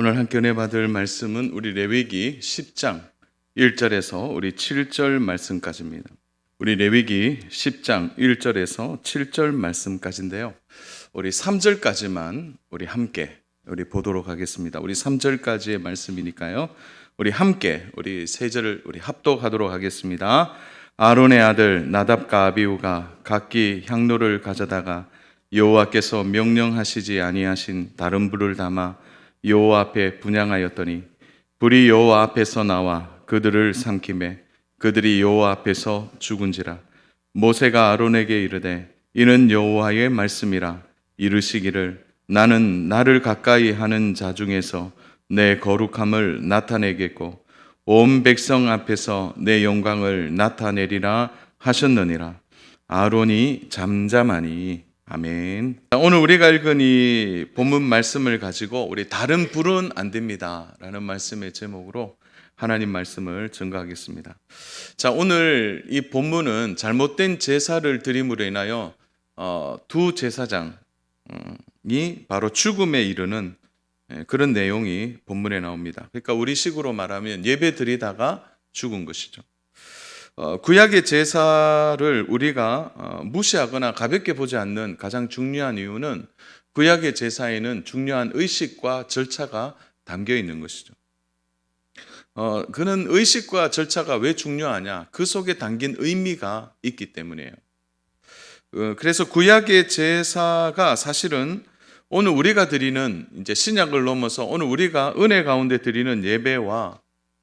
오늘 함께 은혜 받을 말씀은 우리 레위기 10장 1절에서 우리 7절 말씀까지입니다. 우리 레위기 10장 1절에서 7절 말씀까지인데요. 우리 3절까지만 우리 함께 보도록 하겠습니다. 우리 3절까지의 말씀이니까요. 우리 함께 우리 3절을 우리 합독하도록 하겠습니다. 아론의 아들 나답과 아비후가 각기 향로를 가져다가 여호와께서 명령하시지 아니하신 다른 불을 담아 여호와 앞에 분향하였더니 불이 여호와 앞에서 나와 그들을 삼키매 그들이 여호와 앞에서 죽은지라. 모세가 아론에게 이르되 이는 여호와의 말씀이라. 이르시기를 나는 나를 가까이 하는 자 중에서 내 거룩함을 나타내겠고 온 백성 앞에서 내 영광을 나타내리라 하셨느니라. 아론이 잠잠하니. 아멘. 오늘 우리가 읽은 이 본문 말씀을 가지고 우리 다른 불은 안 됩니다 라는 말씀의 제목으로 하나님 말씀을 증거하겠습니다. 자, 오늘 이 본문은 잘못된 제사를 드림으로 인하여 두 제사장이 바로 죽음에 이르는 그런 내용이 본문에 나옵니다. 그러니까 우리 식으로 말하면 예배 드리다가 죽은 것이죠. 구약의 제사를 우리가 무시하거나 가볍게 보지 않는 가장 중요한 이유는 구약의 제사에는 중요한 의식과 절차가 담겨 있는 것이죠. 그는 의식과 절차가 왜 중요하냐? 그 속에 담긴 의미가 있기 때문이에요. 그래서 구약의 제사가 사실은 오늘 우리가 드리는 이제 신약을 넘어서 오늘 우리가 은혜 가운데 드리는 예배와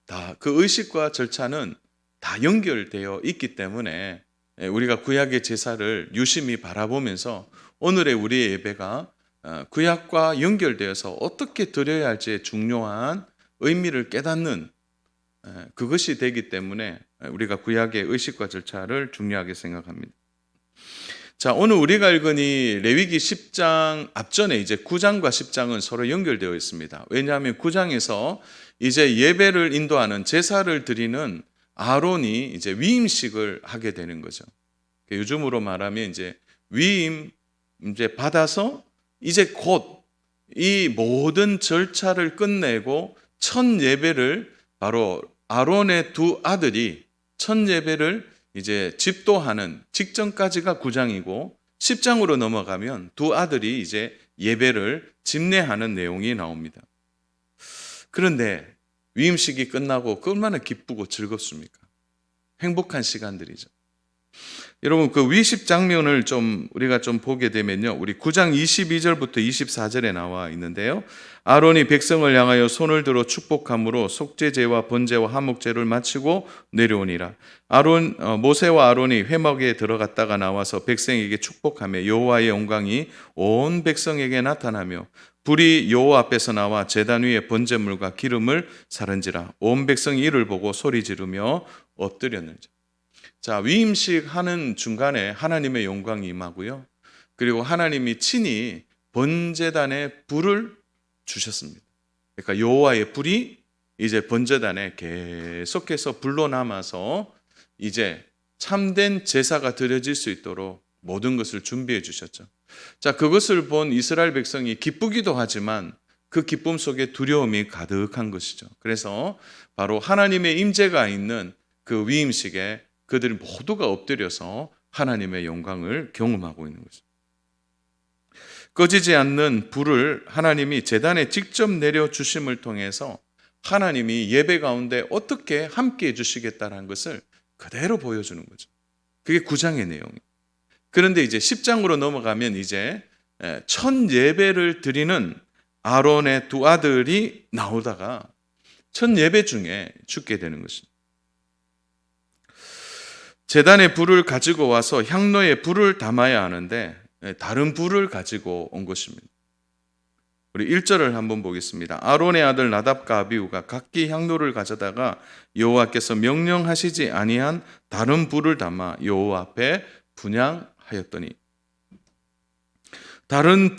다 그 의식과 절차는 다 연결되어 있기 때문에 우리가 구약의 제사를 유심히 바라보면서 오늘의 우리의 예배가 구약과 연결되어서 어떻게 드려야 할지의 중요한 의미를 깨닫는 그것이 되기 때문에 우리가 구약의 의식과 절차를 중요하게 생각합니다. 자, 오늘 우리가 읽은 이 레위기 10장 앞전에 이제 9장과 10장은 서로 연결되어 있습니다. 왜냐하면 9장에서 이제 예배를 인도하는 제사를 드리는 아론이 이제 위임식을 하게 되는 거죠. 요즘으로 말하면 이제 위임 이제 받아서 이제 곧 이 모든 절차를 끝내고 첫 예배를 바로 아론의 두 아들이 첫 예배를 이제 집도하는 직전까지가 9장이고 10장으로 넘어가면 두 아들이 이제 예배를 집례하는 내용이 나옵니다. 그런데 위임식이 끝나고 얼마나 기쁘고 즐겁습니까? 행복한 시간들이죠. 여러분 그 위십 장면을 우리가 보게 되면요. 우리 9장 22절부터 24절에 나와 있는데요. 아론이 백성을 향하여 손을 들어 축복함으로 속죄제와 번제와 화목제를 마치고 내려오니라. 모세와 아론이 회막에 들어갔다가 나와서 백성에게 축복하며 여호와의 영광이 온 백성에게 나타나며 불이 여호와 앞에서 나와 제단 위에 번제물과 기름을 사른지라. 온 백성이 이를 보고 소리 지르며 엎드렸는지. 자, 위임식 하는 중간에 하나님의 영광이 임하고요. 그리고 하나님이 친히 번제단에 불을 주셨습니다. 그러니까 여호와의 불이 이제 번제단에 계속해서 불로 남아서 이제 참된 제사가 드려질 수 있도록 모든 것을 준비해 주셨죠. 자, 그것을 본 이스라엘 백성이 기쁘기도 하지만 그 기쁨 속에 두려움이 가득한 것이죠. 그래서 바로 하나님의 임재가 있는 그 위임식에 그들이 모두가 엎드려서 하나님의 영광을 경험하고 있는 거죠. 꺼지지 않는 불을 하나님이 제단에 직접 내려주심을 통해서 하나님이 예배 가운데 어떻게 함께 해주시겠다는 것을 그대로 보여주는 거죠. 그게 9장의 내용이에요. 그런데 이제 10장으로 넘어가면 이제 첫 예배를 드리는 아론의 두 아들이 나오다가 첫 예배 중에 죽게 되는 것입니다. 제단에 불을 가지고 와서 향로에 불을 담아야 하는데 다른 불을 가지고 온 것입니다. 우리 1절을 한번 보겠습니다. 아론의 아들 나답과 아비후가 각기 향로를 가져다가 여호와께서 명령하시지 아니한 다른 불을 담아 여호와 앞에 분향하였더니. 다른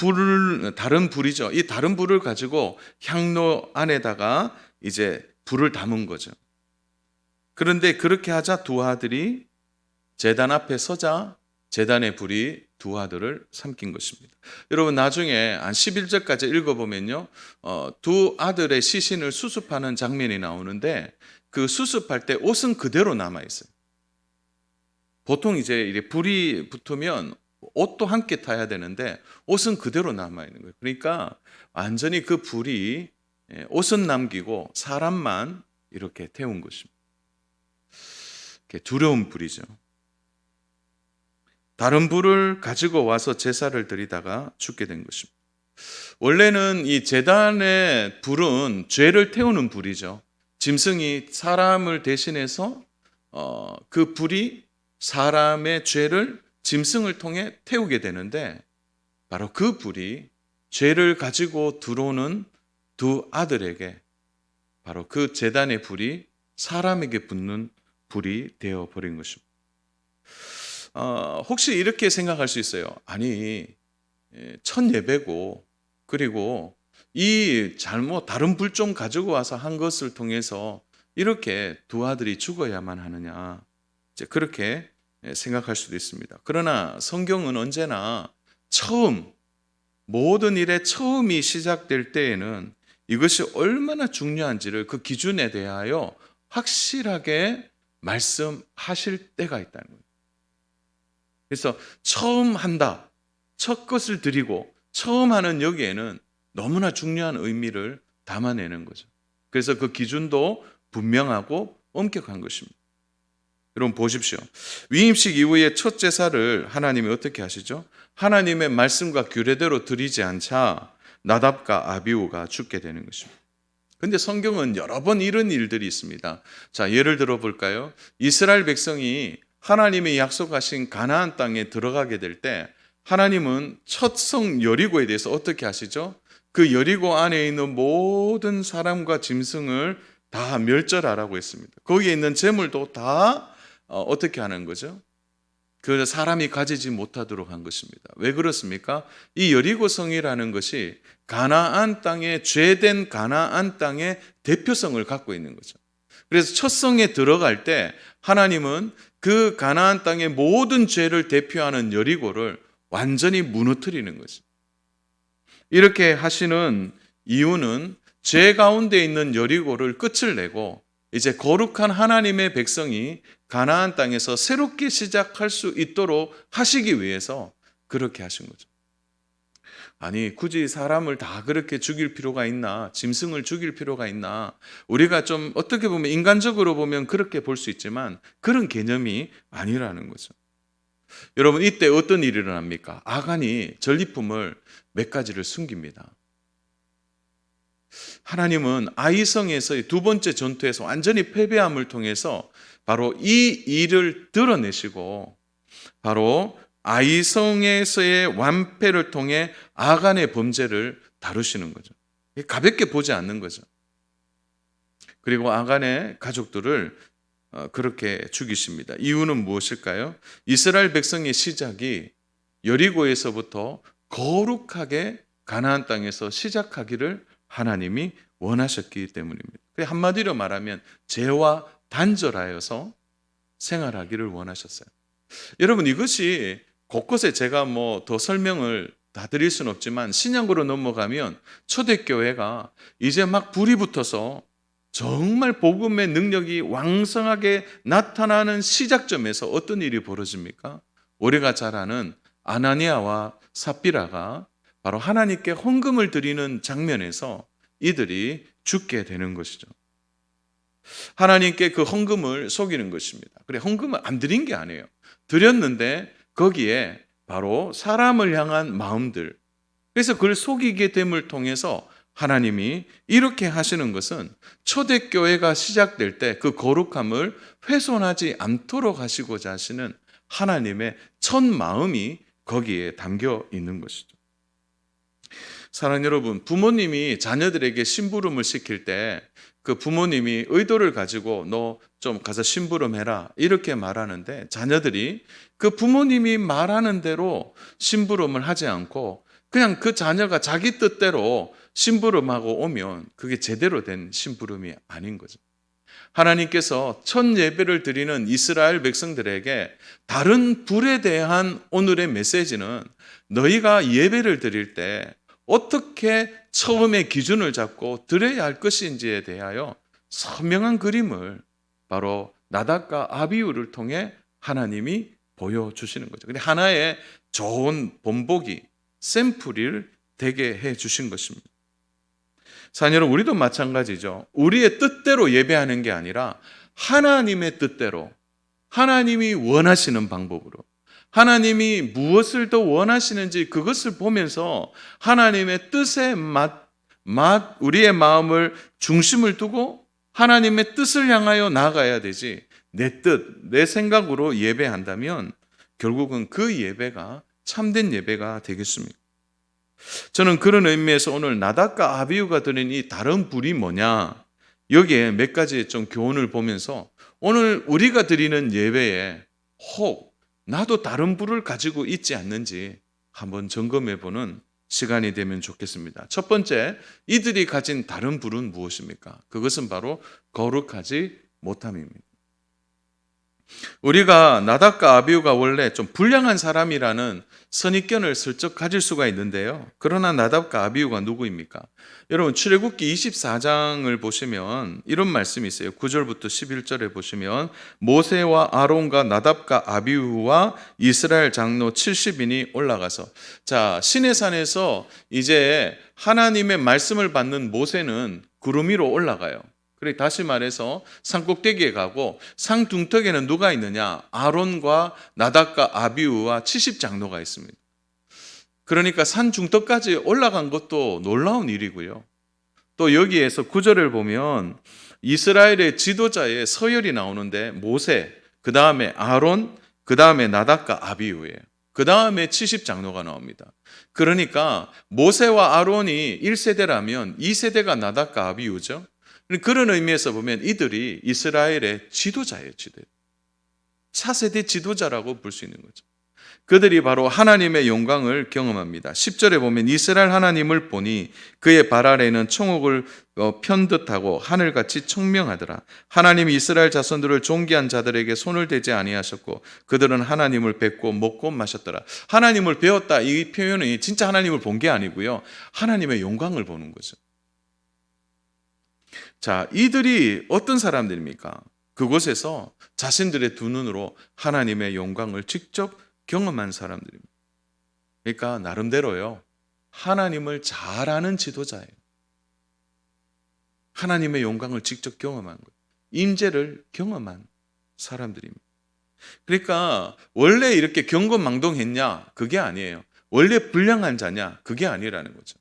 불이죠. 이 다른 불을 가지고 향로 안에다가 이제 불을 담은 거죠. 그런데 그렇게 하자 두 아들이 제단 앞에 서자 제단의 불이 두 아들을 삼킨 것입니다. 여러분 나중에 한 11절까지 읽어보면요. 두 아들의 시신을 수습하는 장면이 나오는데 그 수습할 때 옷은 그대로 남아있어요. 보통 이제 이렇게 불이 붙으면 옷도 함께 타야 되는데 옷은 그대로 남아있는 거예요. 그러니까 완전히 그 불이 옷은 남기고 사람만 이렇게 태운 것입니다. 이렇게 두려운 불이죠. 다른 불을 가지고 와서 제사를 드리다가 죽게 된 것입니다. 원래는 이 제단의 불은 죄를 태우는 불이죠. 짐승이 사람을 대신해서 그 불이 사람의 죄를 짐승을 통해 태우게 되는데 바로 그 불이 죄를 가지고 들어오는 두 아들에게 바로 그 제단의 불이 사람에게 붙는 불이 되어버린 것입니다. 혹시 이렇게 생각할 수 있어요. 아니 첫 예배고 그리고 이 잘못 다른 불 좀 가지고 와서 한 것을 통해서 이렇게 두 아들이 죽어야만 하느냐 이제 그렇게 생각할 수도 있습니다. 그러나 성경은 언제나 모든 일의 처음이 시작될 때에는 이것이 얼마나 중요한지를 그 기준에 대하여 확실하게 말씀하실 때가 있다는 거예요. 그래서 처음 한다, 첫 것을 드리고 처음 하는 여기에는 너무나 중요한 의미를 담아내는 거죠. 그래서 그 기준도 분명하고 엄격한 것입니다. 여러분 보십시오. 위임식 이후에 첫 제사를 하나님이 어떻게 하시죠? 하나님의 말씀과 규례대로 드리지 않자 나답과 아비후가 죽게 되는 것입니다. 근데 성경은 여러 번 이런 일들이 있습니다. 자, 예를 들어 볼까요? 이스라엘 백성이 하나님이 약속하신 가나안 땅에 들어가게 될 때 하나님은 첫 성 여리고에 대해서 어떻게 하시죠? 그 여리고 안에 있는 모든 사람과 짐승을 다 멸절하라고 했습니다. 거기에 있는 재물도 다 어떻게 하는 거죠? 그 사람이 가지지 못하도록 한 것입니다. 왜 그렇습니까? 이 여리고 성이라는 것이 가나안 땅에 죄된 가나안 땅의 대표성을 갖고 있는 거죠. 그래서 첫 성에 들어갈 때 하나님은 그 가나안 땅의 모든 죄를 대표하는 여리고를 완전히 무너뜨리는 거죠. 이렇게 하시는 이유는 죄 가운데 있는 여리고를 끝을 내고 이제 거룩한 하나님의 백성이 가나안 땅에서 새롭게 시작할 수 있도록 하시기 위해서 그렇게 하신 거죠. 아니 굳이 사람을 다 그렇게 죽일 필요가 있나? 짐승을 죽일 필요가 있나? 우리가 좀 어떻게 보면 인간적으로 보면 그렇게 볼 수 있지만 그런 개념이 아니라는 거죠. 여러분 이때 어떤 일이 일어납니까? 아간이 전리품을 몇 가지를 숨깁니다. 하나님은 아이성에서의 두 번째 전투에서 완전히 패배함을 통해서 바로 이 일을 드러내시고 바로 아이성에서의 완패를 통해 아간의 범죄를 다루시는 거죠. 가볍게 보지 않는 거죠. 그리고 아간의 가족들을 그렇게 죽이십니다. 이유는 무엇일까요? 이스라엘 백성의 시작이 여리고에서부터 거룩하게 가나안 땅에서 시작하기를 하나님이 원하셨기 때문입니다. 한마디로 말하면 죄와 단절하여서 생활하기를 원하셨어요. 여러분 이것이 곳곳에 제가 더 설명을 다 드릴 수는 없지만 신약으로 넘어가면 초대교회가 이제 막 불이 붙어서 정말 복음의 능력이 왕성하게 나타나는 시작점에서 어떤 일이 벌어집니까? 우리가 잘 아는 아나니아와 삽비라가 바로 하나님께 헌금을 드리는 장면에서 이들이 죽게 되는 것이죠. 하나님께 그 헌금을 속이는 것입니다. 그래 헌금을 안 드린 게 아니에요. 드렸는데 거기에 바로 사람을 향한 마음들, 그래서 그걸 속이게 됨을 통해서 하나님이 이렇게 하시는 것은 초대교회가 시작될 때 그 거룩함을 훼손하지 않도록 하시고자 하시는 하나님의 첫 마음이 거기에 담겨 있는 것이죠. 사랑하는 여러분, 부모님이 자녀들에게 심부름을 시킬 때 그 부모님이 의도를 가지고 너 좀 가서 심부름해라 이렇게 말하는데 자녀들이 그 부모님이 말하는 대로 심부름을 하지 않고 그냥 그 자녀가 자기 뜻대로 심부름하고 오면 그게 제대로 된 심부름이 아닌 거죠. 하나님께서 첫 예배를 드리는 이스라엘 백성들에게 다른 불에 대한 오늘의 메시지는 너희가 예배를 드릴 때 어떻게 처음에 기준을 잡고 드려야 할 것인지에 대하여 선명한 그림을 바로 나답과 아비후를 통해 하나님이 보여주시는 거죠. 근데 하나의 좋은 본보기, 샘플을 되게 해 주신 것입니다. 사랑 여러분, 우리도 마찬가지죠. 우리의 뜻대로 예배하는 게 아니라 하나님의 뜻대로, 하나님이 원하시는 방법으로, 하나님이 무엇을 더 원하시는지 그것을 보면서 하나님의 뜻에 우리의 마음을 중심을 두고 하나님의 뜻을 향하여 나아가야 되지, 내 뜻, 내 생각으로 예배한다면 결국은 그 예배가 참된 예배가 되겠습니다. 저는 그런 의미에서 오늘 나답과 아비후가 드린 이 다른 불이 뭐냐, 여기에 몇 가지 좀 교훈을 보면서 오늘 우리가 드리는 예배에 혹 나도 다른 불을 가지고 있지 않는지 한번 점검해보는 시간이 되면 좋겠습니다. 첫 번째, 이들이 가진 다른 불은 무엇입니까? 그것은 바로 거룩하지 못함입니다. 우리가 나답과 아비후가 원래 좀 불량한 사람이라는 선입견을 슬쩍 가질 수가 있는데요. 그러나 나답과 아비후가 누구입니까? 여러분, 출애굽기 24장을 보시면 이런 말씀이 있어요. 9절부터 11절에 보시면 모세와 아론과 나답과 아비후와 이스라엘 장로 70인이 올라가서, 자, 시내산에서 이제 하나님의 말씀을 받는 모세는 구름 위로 올라가요. 그래, 다시 말해서 산꼭대기에 가고 상둥턱에는 누가 있느냐? 아론과 나답과 아비후와 70장로가 있습니다. 그러니까 산 중턱까지 올라간 것도 놀라운 일이고요. 또 여기에서 9절을 보면 이스라엘의 지도자의 서열이 나오는데 모세, 그 다음에 아론, 그 다음에 나답과 아비후예요. 그 다음에 70장로가 나옵니다. 그러니까 모세와 아론이 1세대라면 2세대가 나답과 아비후죠. 그런 의미에서 보면 이들이 이스라엘의 지도자예요. 차세대 지도자라고 볼 수 있는 거죠. 그들이 바로 하나님의 영광을 경험합니다. 10절에 보면 이스라엘 하나님을 보니 그의 발 아래는 총옥을 편듯하고 하늘같이 청명하더라. 하나님이 이스라엘 자손들을 존귀한 자들에게 손을 대지 아니하셨고 그들은 하나님을 뵙고 먹고 마셨더라. 하나님을 배웠다, 이 표현이 진짜 하나님을 본 게 아니고요, 하나님의 영광을 보는 거죠. 자, 이들이 어떤 사람들입니까? 그곳에서 자신들의 두 눈으로 하나님의 영광을 직접 경험한 사람들입니다. 그러니까 나름대로요, 하나님을 잘 아는 지도자예요. 하나님의 영광을 직접 경험한 거예요. 임재를 경험한 사람들입니다. 그러니까 원래 이렇게 경거망동했냐? 그게 아니에요. 원래 불량한 자냐? 그게 아니라는 거죠.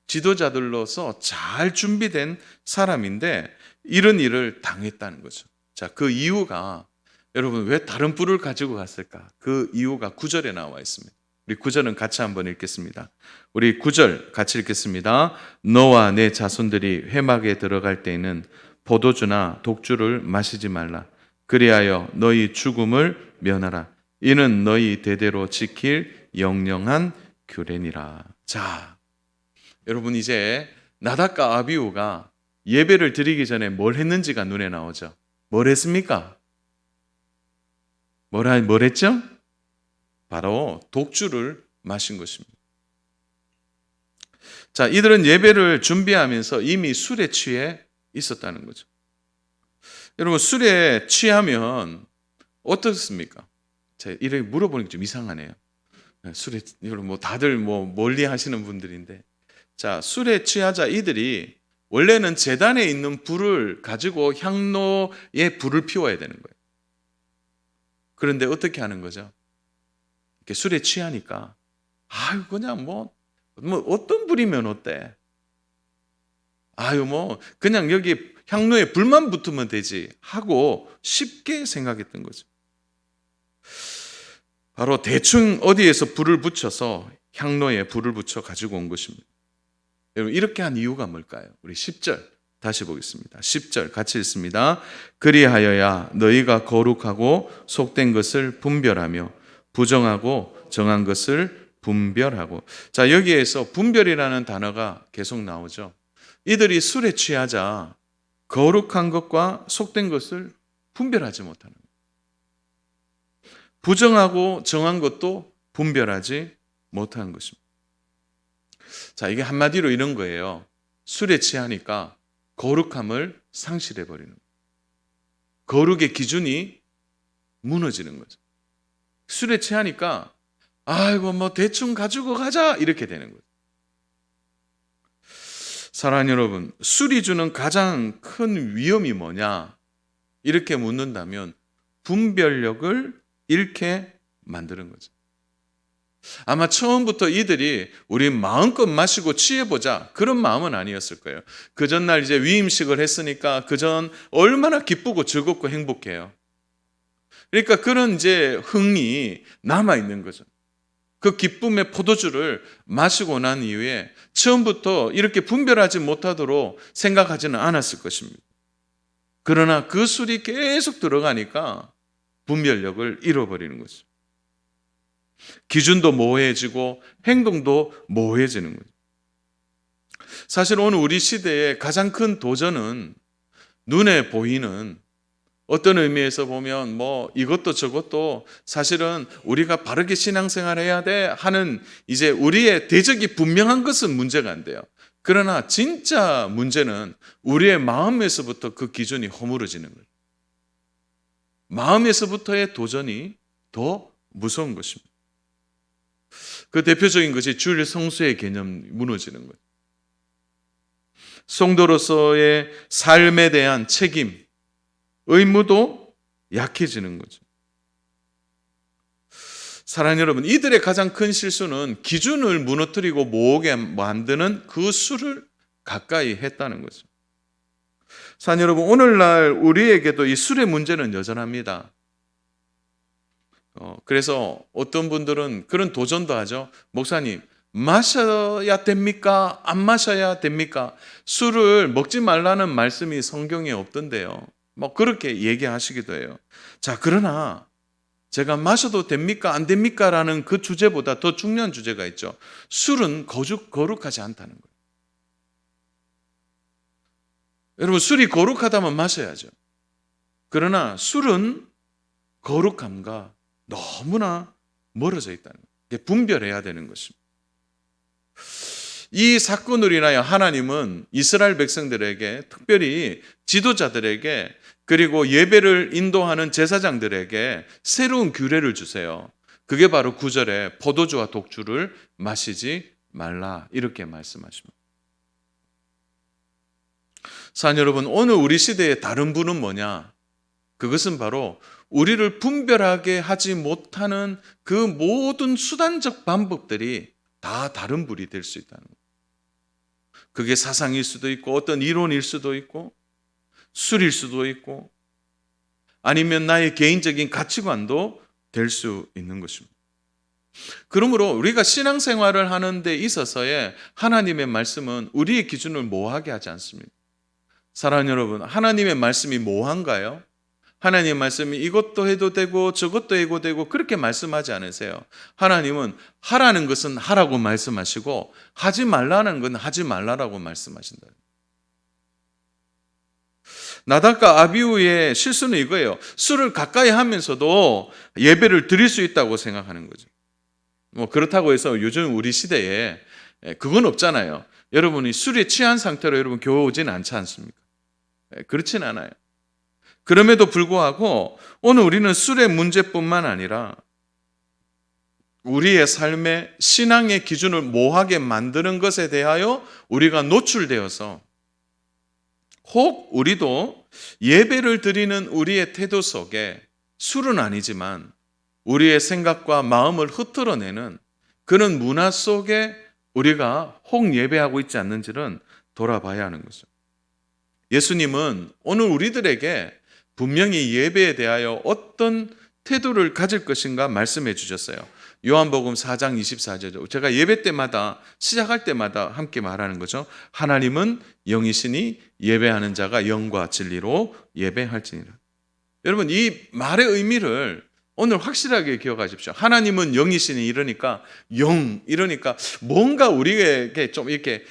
지도자들로서 잘 준비된 사람인데 이런 일을 당했다는 거죠. 자, 그 이유가, 여러분, 왜 다른 뿔을 가지고 갔을까? 그 이유가 9절에 나와 있습니다. 우리 9절은 같이 한번 읽겠습니다. 우리 9절 같이 읽겠습니다. 너와 내 자손들이 회막에 들어갈 때에는 포도주나 독주를 마시지 말라. 그리하여 너희 죽음을 면하라. 이는 너희 대대로 지킬 영영한 규례니라. 자, 여러분, 이제 나답과 아비후가 예배를 드리기 전에 뭘 했는지가 눈에 나오죠. 뭘 했습니까? 뭘 했죠? 바로 독주를 마신 것입니다. 자, 이들은 예배를 준비하면서 이미 술에 취해 있었다는 거죠. 여러분, 술에 취하면 어떻습니까? 제가 이렇게 물어보는 게 좀 이상하네요. 술에, 여러분, 다들 멀리 하시는 분들인데, 자, 술에 취하자 이들이 원래는 제단에 있는 불을 가지고 향로에 불을 피워야 되는 거예요. 그런데 어떻게 하는 거죠? 이렇게 술에 취하니까, 아유, 그냥 어떤 불이면 어때? 아유, 그냥 여기 향로에 불만 붙으면 되지 하고 쉽게 생각했던 거죠. 바로 대충 어디에서 불을 붙여서 향로에 불을 붙여 가지고 온 것입니다. 여러분, 이렇게 한 이유가 뭘까요? 우리 10절 다시 보겠습니다. 10절 같이 읽습니다. 그리하여야 너희가 거룩하고 속된 것을 분별하며 부정하고 정한 것을 분별하고. 자, 여기에서 분별이라는 단어가 계속 나오죠. 이들이 술에 취하자 거룩한 것과 속된 것을 분별하지 못하는 거예요. 부정하고 정한 것도 분별하지 못하는 것입니다. 자, 이게 한마디로 이런 거예요. 술에 취하니까 거룩함을 상실해버리는 거예요. 거룩의 기준이 무너지는 거죠. 술에 취하니까 아이고 뭐 대충 가지고 가자 이렇게 되는 거죠. 사랑하는 여러분, 술이 주는 가장 큰 위험이 뭐냐? 이렇게 묻는다면 분별력을 잃게 만드는 거죠. 아마 처음부터 이들이 우리 마음껏 마시고 취해보자 그런 마음은 아니었을 거예요. 그 전날 이제 위임식을 했으니까 그전 얼마나 기쁘고 즐겁고 행복해요. 그러니까 그런 이제 흥이 남아있는 거죠. 그 기쁨의 포도주를 마시고 난 이후에 처음부터 이렇게 분별하지 못하도록 생각하지는 않았을 것입니다. 그러나 그 술이 계속 들어가니까 분별력을 잃어버리는 거죠. 기준도 모호해지고 행동도 모호해지는 거죠. 사실 오늘 우리 시대의 가장 큰 도전은 눈에 보이는 어떤 의미에서 보면 뭐 이것도 저것도 사실은 우리가 바르게 신앙생활 해야 돼 하는 이제 우리의 대적이 분명한 것은 문제가 안 돼요. 그러나 진짜 문제는 우리의 마음에서부터 그 기준이 허물어지는 거예요. 마음에서부터의 도전이 더 무서운 것입니다. 그 대표적인 것이 주일 성수의 개념이 무너지는 거예요. 성도로서의 삶에 대한 책임, 의무도 약해지는 거죠. 사랑하는 여러분, 이들의 가장 큰 실수는 기준을 무너뜨리고 모호하게 만드는 그 수를 가까이 했다는 거죠. 사랑하는 여러분, 오늘날 우리에게도 이 술의 문제는 여전합니다. 그래서 어떤 분들은 그런 도전도 하죠. 목사님, 마셔야 됩니까? 안 마셔야 됩니까? 술을 먹지 말라는 말씀이 성경에 없던데요. 뭐 그렇게 얘기하시기도 해요. 자, 그러나 제가 마셔도 됩니까? 안 됩니까? 라는 그 주제보다 더 중요한 주제가 있죠. 술은 거룩하지 않다는 거예요. 여러분, 술이 거룩하다면 마셔야죠. 그러나 술은 거룩함과 너무나 멀어져 있다는 거예요. 분별해야 되는 것입니다. 이 사건으로 인하여 하나님은 이스라엘 백성들에게, 특별히 지도자들에게, 그리고 예배를 인도하는 제사장들에게 새로운 규례를 주세요. 그게 바로 9절에 포도주와 독주를 마시지 말라 이렇게 말씀하십니다. 사랑하는 여러분, 오늘 우리 시대의 다른 분은 뭐냐? 그것은 바로 우리를 분별하게 하지 못하는 그 모든 수단적 방법들이 다 다른 불이 될 수 있다는 거예요. 그게 사상일 수도 있고 어떤 이론일 수도 있고 술일 수도 있고 아니면 나의 개인적인 가치관도 될 수 있는 것입니다. 그러므로 우리가 신앙생활을 하는 데 있어서의 하나님의 말씀은 우리의 기준을 모호하게 하지 않습니다. 사랑하는 여러분, 하나님의 말씀이 모호한가요? 하나님의 말씀이 이것도 해도 되고 저것도 해도 되고 그렇게 말씀하지 않으세요. 하나님은 하라는 것은 하라고 말씀하시고 하지 말라는 건 하지 말라라고 말씀하신다. 나답과 아비후의 실수는 이거예요. 술을 가까이 하면서도 예배를 드릴 수 있다고 생각하는 거죠. 뭐 그렇다고 해서 요즘 우리 시대에 그건 없잖아요. 여러분이 술에 취한 상태로 여러분 교회 오지는 않지 않습니까? 그렇진 않아요. 그럼에도 불구하고 오늘 우리는 술의 문제뿐만 아니라 우리의 삶의 신앙의 기준을 모호하게 만드는 것에 대하여 우리가 노출되어서 혹 우리도 예배를 드리는 우리의 태도 속에 술은 아니지만 우리의 생각과 마음을 흐트러내는 그런 문화 속에 우리가 혹 예배하고 있지 않는지는 돌아봐야 하는 거죠. 예수님은 오늘 우리들에게 분명히 예배에 대하여 어떤 태도를 가질 것인가 말씀해 주셨어요. 요한복음 4장 24절. 제가 예배 때마다 시작할 때마다 함께 말하는 거죠. 하나님은 영이시니 예배하는 자가 영과 진리로 예배할지니라. 여러분, 이 말의 의미를 오늘 확실하게 기억하십시오. 하나님은 영이시니 이러니까 이러니까 뭔가 우리에게 좀 이렇게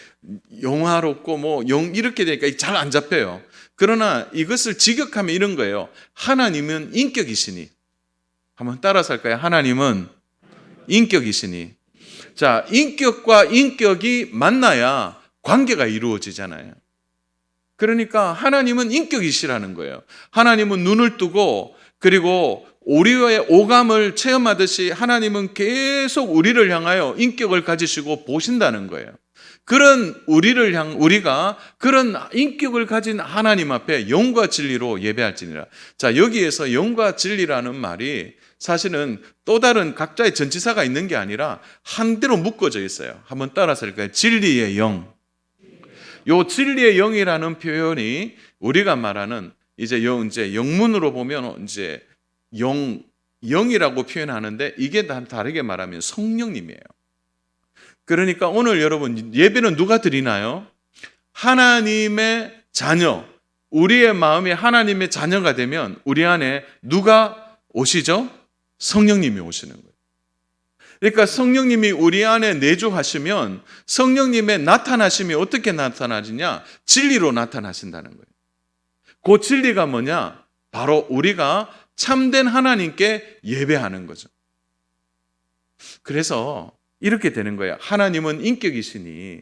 영화롭고 뭐 영 이렇게 되니까 잘 안 잡혀요. 그러나 이것을 직역하면 이런 거예요. 하나님은 인격이시니. 한번 따라서 할까요? 하나님은 인격이시니. 자, 인격과 인격이 만나야 관계가 이루어지잖아요. 그러니까 하나님은 인격이시라는 거예요. 하나님은 눈을 뜨고 그리고 우리의 오감을 체험하듯이 하나님은 계속 우리를 향하여 인격을 가지시고 보신다는 거예요. 그런 우리가 그런 인격을 가진 하나님 앞에 영과 진리로 예배할지니라. 자, 여기에서 영과 진리라는 말이 사실은 또 다른 각자의 전치사가 있는 게 아니라 한 대로 묶어져 있어요. 한번 따라서 할까요? 진리의 영. 요 진리의 영이라는 표현이 우리가 말하는 이제 영문으로 보면 이제 영이라고 표현하는데 이게 다르게 말하면 성령님이에요. 그러니까 오늘 여러분 예배는 누가 드리나요? 하나님의 자녀, 우리의 마음이 하나님의 자녀가 되면 우리 안에 누가 오시죠? 성령님이 오시는 거예요. 그러니까 성령님이 우리 안에 내주하시면 성령님의 나타나심이 어떻게 나타나지냐? 진리로 나타나신다는 거예요. 그 진리가 뭐냐? 바로 우리가 참된 하나님께 예배하는 거죠. 그래서 이렇게 되는 거예요. 하나님은 인격이시니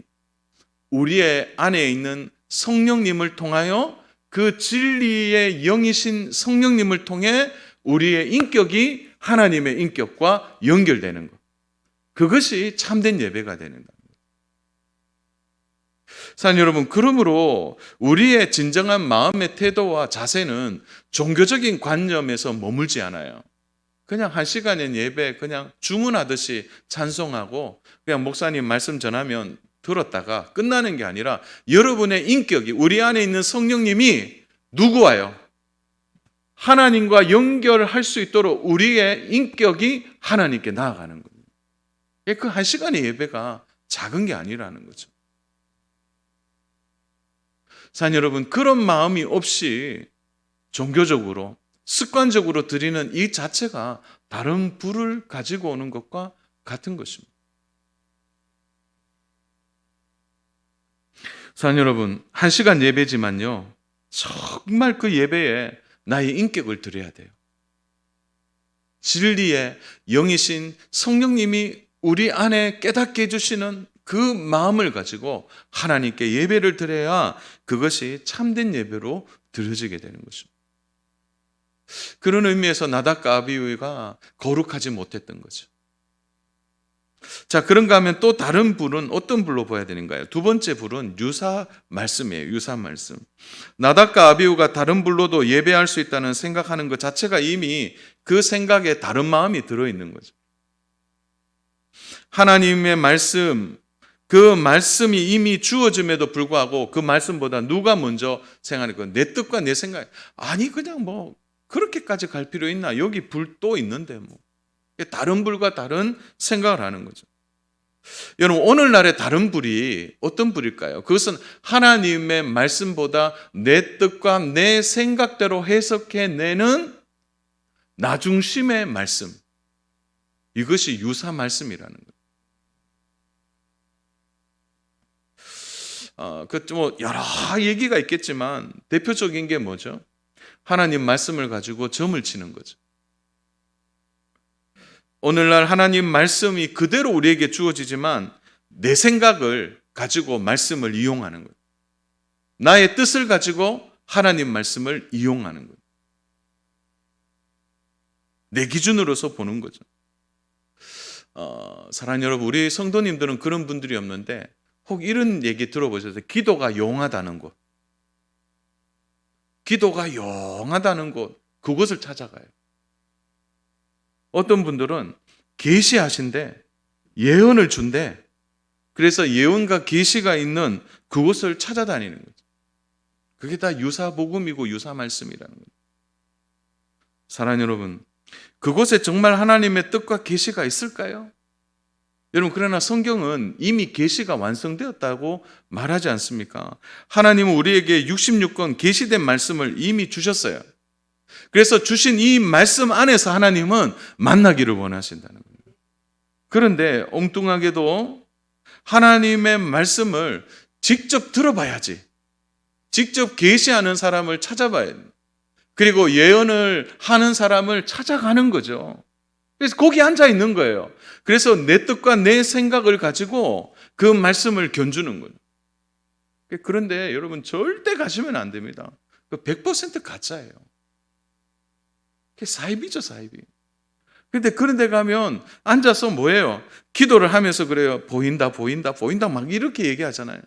우리의 안에 있는 성령님을 통하여 그 진리의 영이신 성령님을 통해 우리의 인격이 하나님의 인격과 연결되는 것. 그것이 참된 예배가 되는 겁니다. 사랑하는 여러분, 그러므로 우리의 진정한 마음의 태도와 자세는 종교적인 관념에서 머물지 않아요. 그냥 한 시간의 예배 그냥 주문하듯이 찬송하고 그냥 목사님 말씀 전하면 들었다가 끝나는 게 아니라 여러분의 인격이 우리 안에 있는 성령님이 누구와요? 하나님과 연결할 수 있도록 우리의 인격이 하나님께 나아가는 겁니다. 그 한 시간의 예배가 작은 게 아니라는 거죠. 사랑하는 여러분, 그런 마음이 없이 종교적으로 습관적으로 드리는 이 자체가 다른 불을 가지고 오는 것과 같은 것입니다. 사랑하는 여러분, 한 시간 예배지만요, 정말 그 예배에 나의 인격을 드려야 돼요. 진리의 영이신 성령님이 우리 안에 깨닫게 해주시는 그 마음을 가지고 하나님께 예배를 드려야 그것이 참된 예배로 드려지게 되는 것입니다. 그런 의미에서 나답과 아비후가 거룩하지 못했던 거죠. 자, 그런가 하면 또 다른 불은 어떤 불로 보아야 되는가요? 두 번째 불은 유사 말씀이에요. 유사 말씀. 나답과 아비후가 다른 불로도 예배할 수 있다는 생각하는 것 자체가 이미 그 생각에 다른 마음이 들어있는 거죠. 하나님의 말씀, 그 말씀이 이미 주어짐에도 불구하고 그 말씀보다 누가 먼저 생각하니까 내 뜻과 내 생각, 아니 그냥 뭐 그렇게까지 갈 필요 있나? 여기 불도 있는데 뭐. 다른 불과 다른 생각을 하는 거죠. 여러분, 오늘날의 다른 불이 어떤 불일까요? 그것은 하나님의 말씀보다 내 뜻과 내 생각대로 해석해내는 나중심의 말씀. 이것이 유사 말씀이라는 거예요. 뭐 여러 얘기가 있겠지만 대표적인 게 뭐죠? 하나님 말씀을 가지고 점을 치는 거죠. 오늘날 하나님 말씀이 그대로 우리에게 주어지지만 내 생각을 가지고 말씀을 이용하는 거예요. 나의 뜻을 가지고 하나님 말씀을 이용하는 거예요. 내 기준으로서 보는 거죠. 사랑하는 여러분, 우리 성도님들은 그런 분들이 없는데 혹 이런 얘기 들어보셨어요? 기도가 용하다는 곳. 기도가 용하다는 곳, 그곳을 찾아가요. 어떤 분들은 계시하신데 예언을 준대. 그래서 예언과 계시가 있는 그곳을 찾아다니는 거죠. 그게 다 유사 복음이고 유사 말씀이라는 거죠. 사랑하는 여러분, 그곳에 정말 하나님의 뜻과 계시가 있을까요? 여러분, 그러나 성경은 이미 계시가 완성되었다고 말하지 않습니까? 하나님은 우리에게 66권 계시된 말씀을 이미 주셨어요. 그래서 주신 이 말씀 안에서 하나님은 만나기를 원하신다는 겁니다. 그런데 엉뚱하게도 하나님의 말씀을 직접 들어봐야지, 직접 계시하는 사람을 찾아봐야 됩니다. 그리고 예언을 하는 사람을 찾아가는 거죠. 그래서 거기 앉아 있는 거예요. 그래서 내 뜻과 내 생각을 가지고 그 말씀을 견주는 거예요. 그런데 여러분 절대 가시면 안 됩니다. 100% 가짜예요. 그게 사이비죠, 사이비. 그런데 가면 앉아서 뭐예요? 기도를 하면서 그래요. 보인다, 보인다, 보인다 막 이렇게 얘기하잖아요.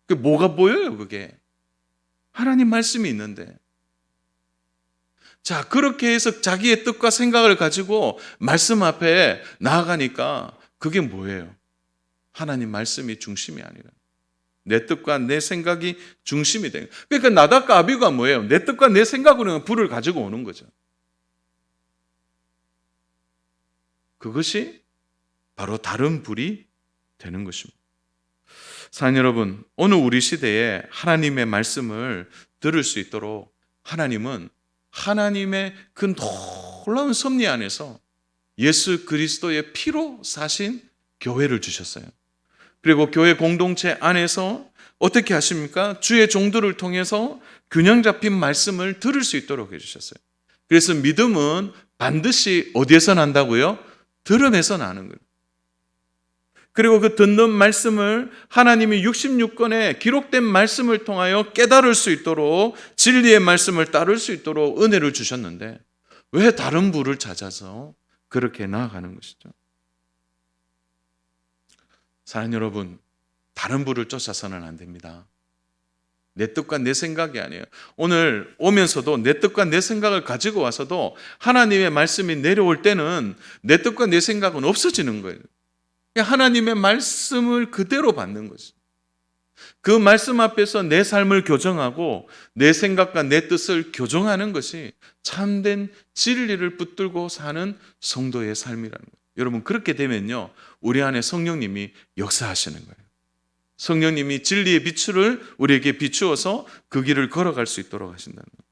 그게 뭐가 보여요, 그게? 하나님 말씀이 있는데. 자, 그렇게 해서 자기의 뜻과 생각을 가지고 말씀 앞에 나아가니까 그게 뭐예요? 하나님 말씀이 중심이 아니라 내 뜻과 내 생각이 중심이 되는 거예요. 그러니까 나답과 아비후가 뭐예요? 내 뜻과 내 생각으로는 불을 가지고 오는 거죠. 그것이 바로 다른 불이 되는 것입니다. 사랑하는 여러분, 오늘 우리 시대에 하나님의 말씀을 들을 수 있도록 하나님은 하나님의 그 놀라운 섭리 안에서 예수 그리스도의 피로 사신 교회를 주셨어요. 그리고 교회 공동체 안에서 어떻게 하십니까? 주의 종들을 통해서 균형 잡힌 말씀을 들을 수 있도록 해주셨어요. 그래서 믿음은 반드시 어디에서 난다고요? 들음에서 나는 거예요. 그리고 그 듣는 말씀을 하나님이 66권에 기록된 말씀을 통하여 깨달을 수 있도록 진리의 말씀을 따를 수 있도록 은혜를 주셨는데 왜 다른 불을 찾아서 그렇게 나아가는 것이죠? 사랑하는 여러분, 다른 불을 쫓아서는 안 됩니다. 내 뜻과 내 생각이 아니에요. 오늘 오면서도 내 뜻과 내 생각을 가지고 와서도 하나님의 말씀이 내려올 때는 내 뜻과 내 생각은 없어지는 거예요. 하나님의 말씀을 그대로 받는 거죠. 그 말씀 앞에서 내 삶을 교정하고 내 생각과 내 뜻을 교정하는 것이 참된 진리를 붙들고 사는 성도의 삶이라는 거예요. 여러분, 그렇게 되면요, 우리 안에 성령님이 역사하시는 거예요. 성령님이 진리의 빛을 우리에게 비추어서 그 길을 걸어갈 수 있도록 하신다는 거예요.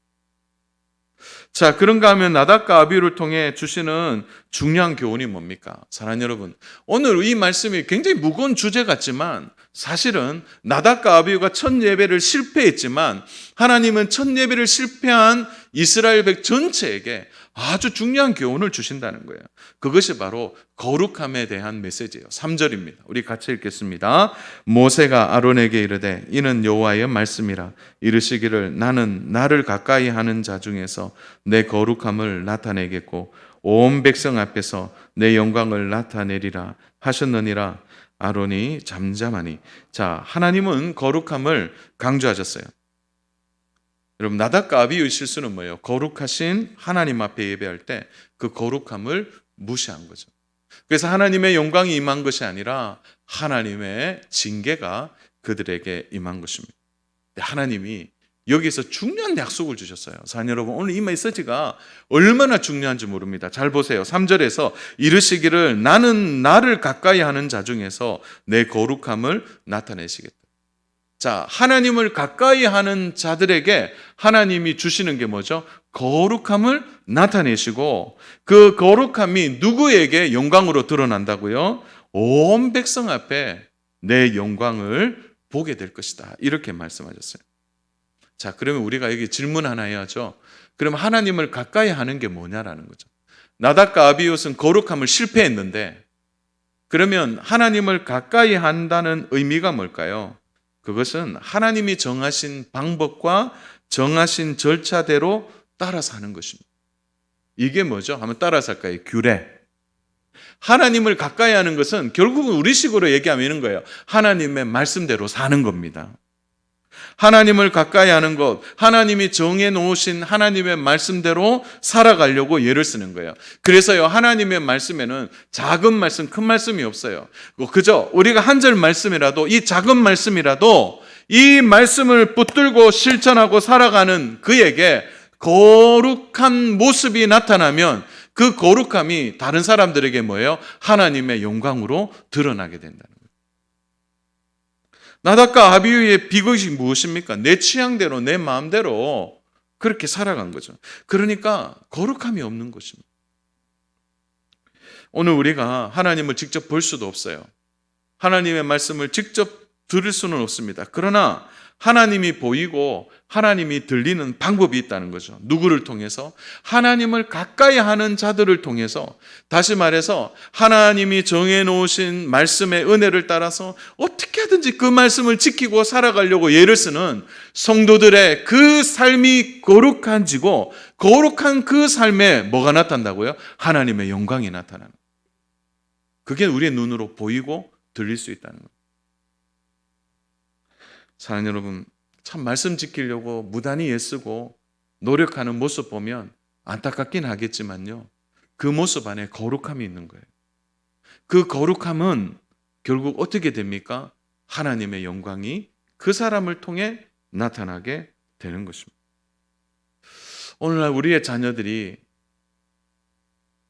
자, 그런가 하면 나답과 아비후를 통해 주시는 중요한 교훈이 뭡니까? 사랑하는 여러분, 오늘 이 말씀이 굉장히 무거운 주제 같지만 사실은 나답과 아비후가 첫 예배를 실패했지만 하나님은 첫 예배를 실패한 이스라엘 백 전체에게 아주 중요한 교훈을 주신다는 거예요. 그것이 바로 거룩함에 대한 메시지예요. 3절입니다. 우리 같이 읽겠습니다. 모세가 아론에게 이르되 이는 여호와의 말씀이라 이르시기를 나는 나를 가까이 하는 자 중에서 내 거룩함을 나타내겠고 온 백성 앞에서 내 영광을 나타내리라 하셨느니라. 아론이 잠잠하니. 자, 하나님은 거룩함을 강조하셨어요. 여러분, 나답과 아비후의 실수는 뭐예요? 거룩하신 하나님 앞에 예배할 때 그 거룩함을 무시한 거죠. 그래서 하나님의 영광이 임한 것이 아니라 하나님의 징계가 그들에게 임한 것입니다. 하나님이 여기서 중요한 약속을 주셨어요. 사랑하는 여러분, 오늘 이 메시지가 얼마나 중요한지 모릅니다. 잘 보세요. 3절에서 이르시기를 나는 나를 가까이 하는 자 중에서 내 거룩함을 나타내시겠다. 자, 하나님을 가까이 하는 자들에게 하나님이 주시는 게 뭐죠? 거룩함을 나타내시고 그 거룩함이 누구에게 영광으로 드러난다고요? 온 백성 앞에 내 영광을 보게 될 것이다. 이렇게 말씀하셨어요. 자, 그러면 우리가 여기 질문 하나 해야죠. 그럼 하나님을 가까이 하는 게 뭐냐라는 거죠. 나답과 아비훗은 거룩함을 실패했는데 그러면 하나님을 가까이 한다는 의미가 뭘까요? 그것은 하나님이 정하신 방법과 정하신 절차대로 따라서 하는 것입니다. 이게 뭐죠? 한번 따라서 할까요? 규례. 하나님을 가까이 하는 것은 결국은 우리식으로 얘기하면 이런 거예요. 하나님의 말씀대로 사는 겁니다. 하나님을 가까이 하는 것, 하나님이 정해 놓으신 하나님의 말씀대로 살아가려고 예를 쓰는 거예요. 그래서요, 하나님의 말씀에는 작은 말씀, 큰 말씀이 없어요. 그저 우리가 한 절 말씀이라도, 이 작은 말씀이라도 이 말씀을 붙들고 실천하고 살아가는 그에게 거룩한 모습이 나타나면 그 거룩함이 다른 사람들에게 뭐예요? 하나님의 영광으로 드러나게 된다는 거예요. 나답과 아비후의 비극이 무엇입니까? 내 취향대로, 내 마음대로 그렇게 살아간 거죠. 그러니까 거룩함이 없는 것입니다. 오늘 우리가 하나님을 직접 볼 수도 없어요. 하나님의 말씀을 직접 들을 수는 없습니다. 그러나 하나님이 보이고 하나님이 들리는 방법이 있다는 거죠. 누구를 통해서? 하나님을 가까이 하는 자들을 통해서, 다시 말해서 하나님이 정해놓으신 말씀의 은혜를 따라서 어떻게 하든지 그 말씀을 지키고 살아가려고 애를 쓰는 성도들의 그 삶이 거룩한지고, 거룩한 그 삶에 뭐가 나타난다고요? 하나님의 영광이 나타나는 거예요. 그게 우리의 눈으로 보이고 들릴 수 있다는 거예요. 사랑하는 여러분, 참 말씀 지키려고 무단히 애쓰고 노력하는 모습 보면 안타깝긴 하겠지만요, 그 모습 안에 거룩함이 있는 거예요. 그 거룩함은 결국 어떻게 됩니까? 하나님의 영광이 그 사람을 통해 나타나게 되는 것입니다. 오늘날 우리의 자녀들이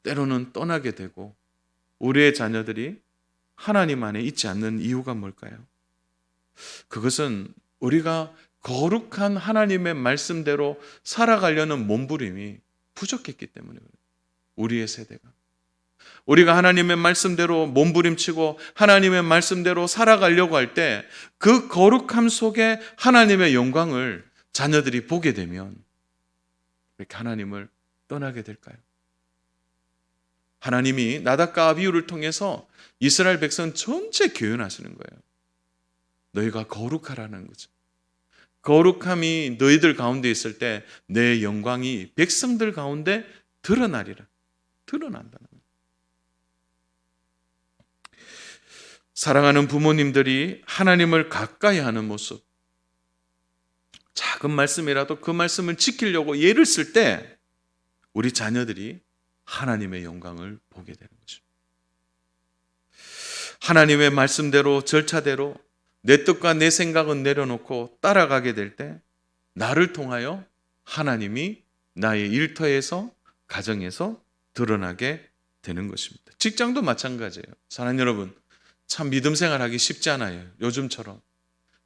때로는 떠나게 되고 우리의 자녀들이 하나님 안에 있지 않는 이유가 뭘까요? 그것은 우리가 거룩한 하나님의 말씀대로 살아가려는 몸부림이 부족했기 때문에 그래요. 우리의 세대가. 우리가 하나님의 말씀대로 몸부림치고 하나님의 말씀대로 살아가려고 할 때 그 거룩함 속에 하나님의 영광을 자녀들이 보게 되면 이렇게 하나님을 떠나게 될까요? 하나님이 나답과 아비후를 통해서 이스라엘 백성 전체 교훈하시는 거예요. 너희가 거룩하라는 거죠. 거룩함이 너희들 가운데 있을 때 내 영광이 백성들 가운데 드러나리라. 드러난다는 거예요. 사랑하는 부모님들이 하나님을 가까이 하는 모습, 작은 말씀이라도 그 말씀을 지키려고 애를 쓸 때 우리 자녀들이 하나님의 영광을 보게 되는 거죠. 하나님의 말씀대로 절차대로 내 뜻과 내 생각은 내려놓고 따라가게 될 때 나를 통하여 하나님이 나의 일터에서, 가정에서 드러나게 되는 것입니다. 직장도 마찬가지예요. 사랑하는 여러분, 참 믿음 생활하기 쉽지 않아요. 요즘처럼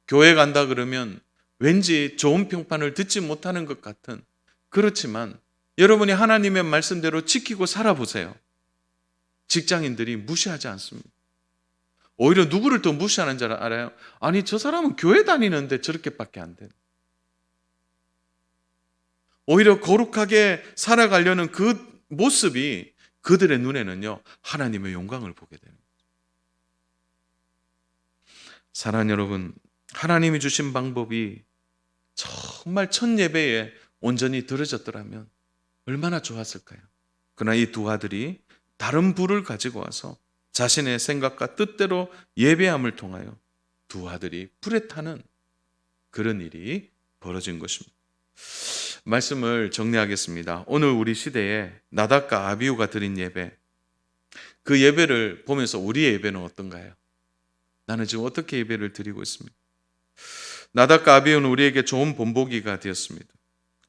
교회 간다 그러면 왠지 좋은 평판을 듣지 못하는 것 같은, 그렇지만 여러분이 하나님의 말씀대로 지키고 살아보세요. 직장인들이 무시하지 않습니다. 오히려 누구를 더 무시하는 줄 알아요? 아니, 저 사람은 교회 다니는데 저렇게밖에 안 돼. 오히려 거룩하게 살아가려는 그 모습이 그들의 눈에는요, 하나님의 영광을 보게 되는 거예요. 사랑하는 여러분, 하나님이 주신 방법이 정말 첫 예배에 온전히 들어졌더라면 얼마나 좋았을까요? 그러나 이 두 아들이 다른 불을 가지고 와서 자신의 생각과 뜻대로 예배함을 통하여 두 아들이 불에 타는 그런 일이 벌어진 것입니다. 말씀을 정리하겠습니다. 오늘 우리 시대에 나답과 아비후가 드린 예배, 그 예배를 보면서 우리의 예배는 어떤가요? 나는 지금 어떻게 예배를 드리고 있습니까? 나답과 아비후는 우리에게 좋은 본보기가 되었습니다.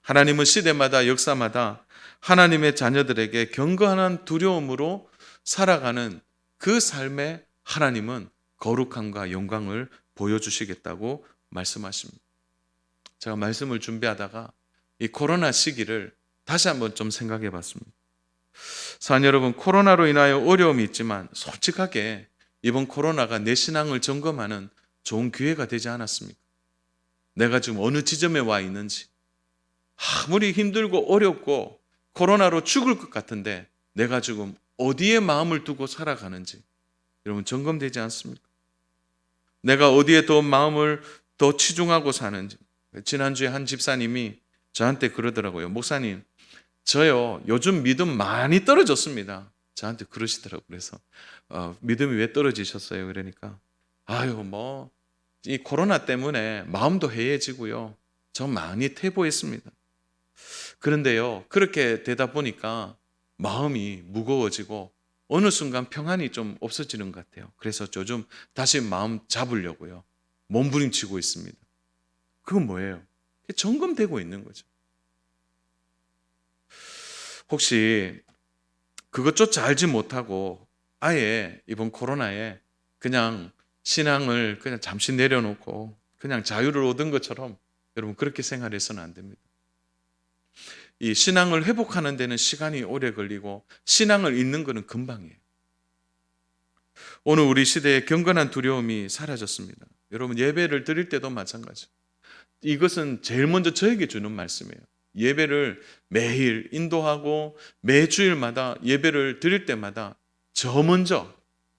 하나님은 시대마다 역사마다 하나님의 자녀들에게 경건한 두려움으로 살아가는 그 삶에 하나님은 거룩함과 영광을 보여주시겠다고 말씀하십니다. 제가 말씀을 준비하다가 이 코로나 시기를 다시 한번 좀 생각해 봤습니다. 사랑하는 여러분, 코로나로 인하여 어려움이 있지만 솔직하게 이번 코로나가 내 신앙을 점검하는 좋은 기회가 되지 않았습니까? 내가 지금 어느 지점에 와 있는지, 아무리 힘들고 어렵고 코로나로 죽을 것 같은데 내가 지금 어디에 마음을 두고 살아가는지 여러분 점검되지 않습니까? 내가 어디에 더 마음을 더 치중하고 사는지. 지난주에 한 집사님이 저한테 그러더라고요. 목사님, 저요 요즘 믿음 많이 떨어졌습니다. 저한테 그러시더라고요. 그래서 믿음이 왜 떨어지셨어요? 그러니까 이 코로나 때문에 마음도 해이해지고요, 저 많이 퇴보했습니다. 그런데요, 그렇게 되다 보니까 마음이 무거워지고 어느 순간 평안이 좀 없어지는 것 같아요. 그래서 요즘 다시 마음 잡으려고요, 몸부림치고 있습니다. 그건 뭐예요? 점검되고 있는 거죠. 혹시 그것조차 알지 못하고 아예 이번 코로나에 그냥 신앙을 그냥 잠시 내려놓고 그냥 자유를 얻은 것처럼 여러분 그렇게 생활해서는 안 됩니다. 이 신앙을 회복하는 데는 시간이 오래 걸리고 신앙을 잃는 것은 금방이에요. 오늘 우리 시대에 경건한 두려움이 사라졌습니다. 여러분 예배를 드릴 때도 마찬가지. 이것은 제일 먼저 저에게 주는 말씀이에요. 예배를 매일 인도하고 매주일마다 예배를 드릴 때마다 저 먼저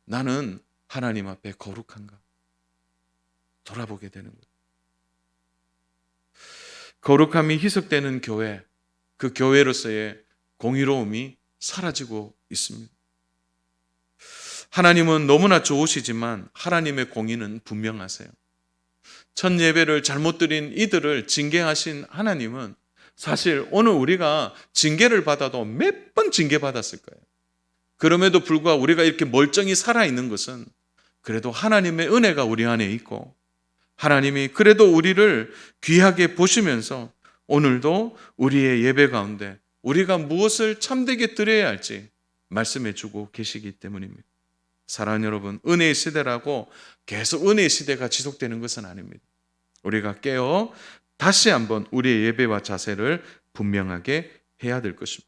나는 하나님 앞에 거룩한가 돌아보게 되는 거예요. 거룩함이 희석되는 교회, 그 교회로서의 공의로움이 사라지고 있습니다. 하나님은 너무나 좋으시지만 하나님의 공의는 분명하세요. 첫 예배를 잘못 드린 이들을 징계하신 하나님은 사실 오늘 우리가 징계를 받아도 몇 번 징계받았을 거예요. 그럼에도 불구하고 우리가 이렇게 멀쩡히 살아있는 것은 그래도 하나님의 은혜가 우리 안에 있고 하나님이 그래도 우리를 귀하게 보시면서 오늘도 우리의 예배 가운데 우리가 무엇을 참되게 드려야 할지 말씀해 주고 계시기 때문입니다. 사랑하는 여러분, 은혜의 시대라고 계속 은혜의 시대가 지속되는 것은 아닙니다. 우리가 깨어 다시 한번 우리의 예배와 자세를 분명하게 해야 될 것입니다.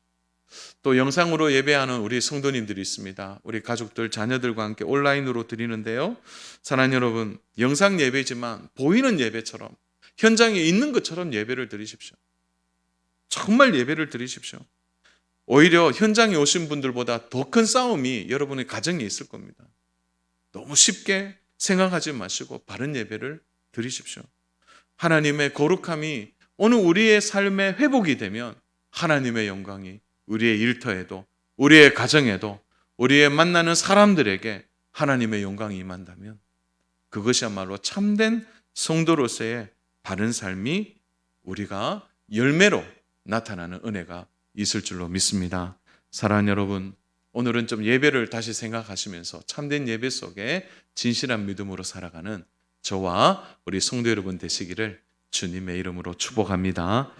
또 영상으로 예배하는 우리 성도님들이 있습니다. 우리 가족들, 자녀들과 함께 온라인으로 드리는데요. 사랑하는 여러분, 영상 예배지만 보이는 예배처럼 현장에 있는 것처럼 예배를 드리십시오. 정말 예배를 드리십시오. 오히려 현장에 오신 분들보다 더 큰 싸움이 여러분의 가정에 있을 겁니다. 너무 쉽게 생각하지 마시고 바른 예배를 드리십시오. 하나님의 거룩함이 오늘 우리의 삶의 회복이 되면 하나님의 영광이 우리의 일터에도 우리의 가정에도 우리의 만나는 사람들에게 하나님의 영광이 임한다면 그것이야말로 참된 성도로서의 바른 삶이 우리가 열매로 나타나는 은혜가 있을 줄로 믿습니다. 사랑하는 여러분, 오늘은 좀 예배를 다시 생각하시면서 참된 예배 속에 진실한 믿음으로 살아가는 저와 우리 성도 여러분 되시기를 주님의 이름으로 축복합니다.